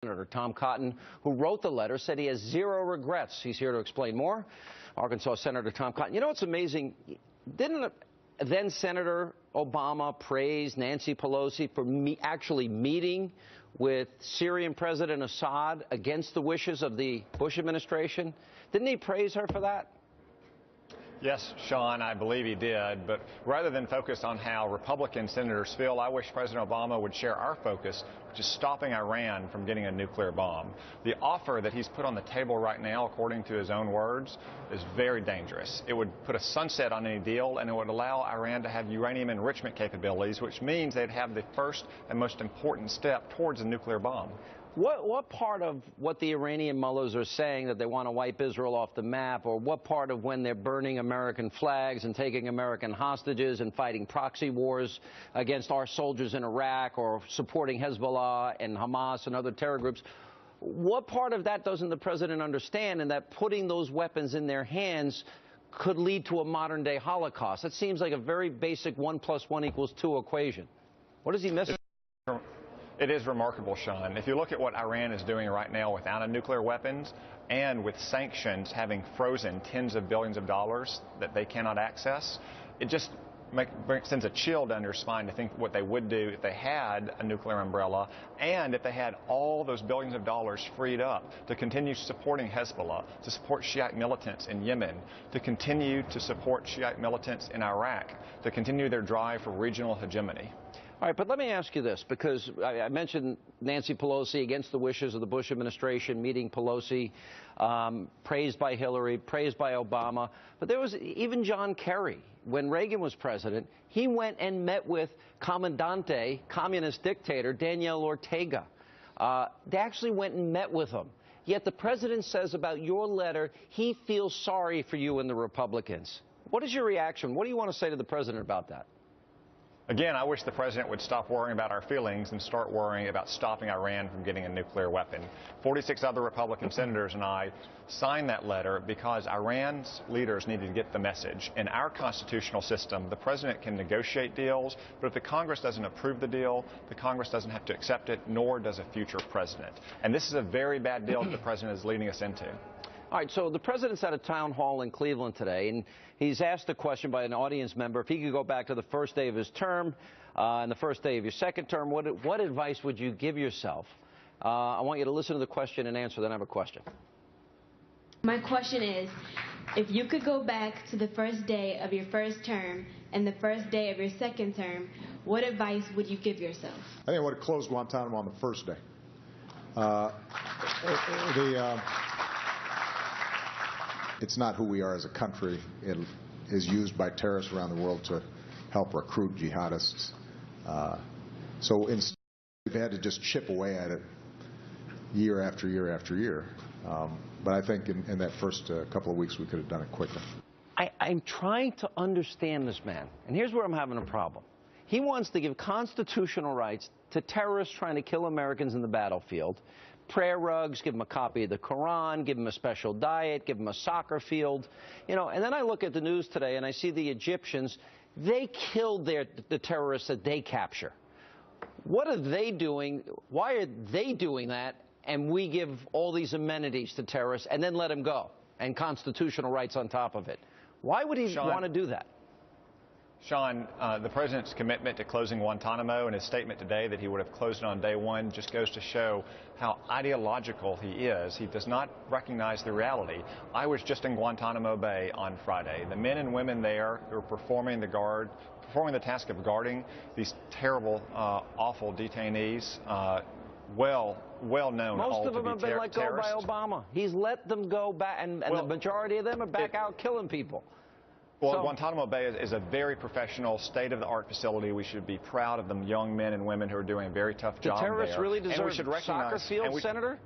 Senator Tom Cotton, who wrote the letter, said he has zero regrets. He's here to explain more. Arkansas Senator Tom Cotton. You know what's amazing? Didn't then Senator Obama praise Nancy Pelosi for actually meeting with Syrian President Assad against the wishes of the Bush administration? Didn't he praise her for that? Yes, Sean, I believe he did. But rather than focus on how Republican senators feel, I wish President Obama would share our focus, which is stopping Iran from getting a nuclear bomb. The offer that he's put on the table right now, according to his own words, is very dangerous. It would put a sunset on any deal, and it would allow Iran to have uranium enrichment capabilities, which means they'd have the first and most important step towards a nuclear bomb. What part of what the Iranian mullahs are saying, that they want to wipe Israel off the map, or what part of when they're burning American flags and taking American hostages and fighting proxy wars against our soldiers in Iraq, or supporting Hezbollah and Hamas and other terror groups, what part of that doesn't the president understand, and that putting those weapons in their hands could lead to a modern-day Holocaust? That seems like a very basic 1 + 1 = 2 equation. What is he missing? It is remarkable, Sean. If you look at what Iran is doing right now without a nuclear weapons and with sanctions having frozen tens of billions of dollars that they cannot access, it just sends a chill down your spine to think what they would do if they had a nuclear umbrella and if they had all those billions of dollars freed up to continue supporting Hezbollah, to support Shiite militants in Yemen, to continue to support Shiite militants in Iraq, to continue their drive for regional hegemony. All right, but let me ask you this, because I mentioned Nancy Pelosi against the wishes of the Bush administration, meeting Pelosi, praised by Hillary, praised by Obama. But there was even John Kerry. When Reagan was president, he went and met with Comandante, communist dictator, Daniel Ortega. They actually went and met with him. Yet the president says about your letter, he feels sorry for you and the Republicans. What is your reaction? What do you want to say to the president about that? Again, I wish the president would stop worrying about our feelings and start worrying about stopping Iran from getting a nuclear weapon. 46 other Republican senators and I signed that letter because Iran's leaders needed to get the message. In our constitutional system, the president can negotiate deals, but if the Congress doesn't approve the deal, the Congress doesn't have to accept it, nor does a future president. And this is a very bad deal that the president is leading us into. All right, so the president's at a town hall in Cleveland today, and he's asked a question by an audience member if he could go back to the first day of his term and the first day of your second term. What advice would you give yourself? I want you to listen to the question and answer, then I have a question. My question is, if you could go back to the first day of your first term and the first day of your second term, what advice would you give yourself? I think I would have closed Guantanamo on the first day. It's not who we are as a country. It is used by terrorists around the world to help recruit jihadists. So instead, we've had to just chip away at it year after year after year. But I think in that first couple of weeks, we could have done it quicker. I'm trying to understand this man, and here's where I'm having a problem. He wants to give constitutional rights to terrorists trying to kill Americans in the battlefield, prayer rugs, give them a copy of the Quran, give them a special diet, give them a soccer field. You know, and then I look at the news today and I see the Egyptians, they killed the terrorists that they capture. What are they doing? Why are they doing that? And we give all these amenities to terrorists and then let them go, and constitutional rights on top of it. Why would he want to do that? Sean, the president's commitment to closing Guantanamo and his statement today that he would have closed it on day one just goes to show how ideological he is. He does not recognize the reality. I was just in Guantanamo Bay on Friday. The men and women there who are performing the task of guarding these terrible, awful detainees, well known. Most of them have been let go by Obama. He's let them go back, and the majority of them are back out killing people. Well, Guantanamo Bay is a very professional, state-of-the-art facility. We should be proud of the young men and women who are doing a very tough job there. Do terrorists really deserve soccer fields, Senator?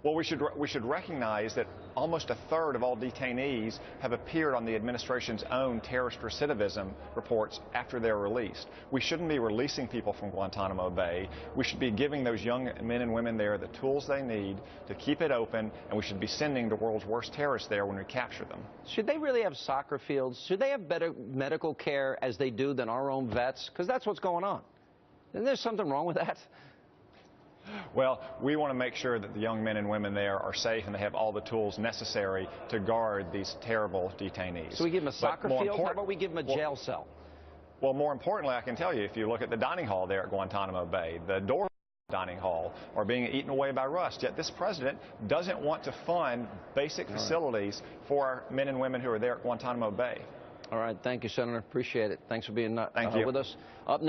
Well, we should recognize that almost a third of all detainees have appeared on the administration's own terrorist recidivism reports after they're released. We shouldn't be releasing people from Guantanamo Bay. We should be giving those young men and women there the tools they need to keep it open, and we should be sending the world's worst terrorists there when we capture them. Should they really have soccer fields? Should they have better medical care as they do than our own vets? Because that's what's going on. Isn't there something wrong with that? Well, we want to make sure that the young men and women there are safe and they have all the tools necessary to guard these terrible detainees. So we give them a soccer field? How about we give them a jail cell? Well, more importantly, I can tell you, if you look at the dining hall there at Guantanamo Bay, the door dining hall are being eaten away by rust. Yet this president doesn't want to fund basic facilities for our men and women who are there at Guantanamo Bay. All right. Thank you, Senator. Appreciate it. Thanks for being Thank you. with us. Up next.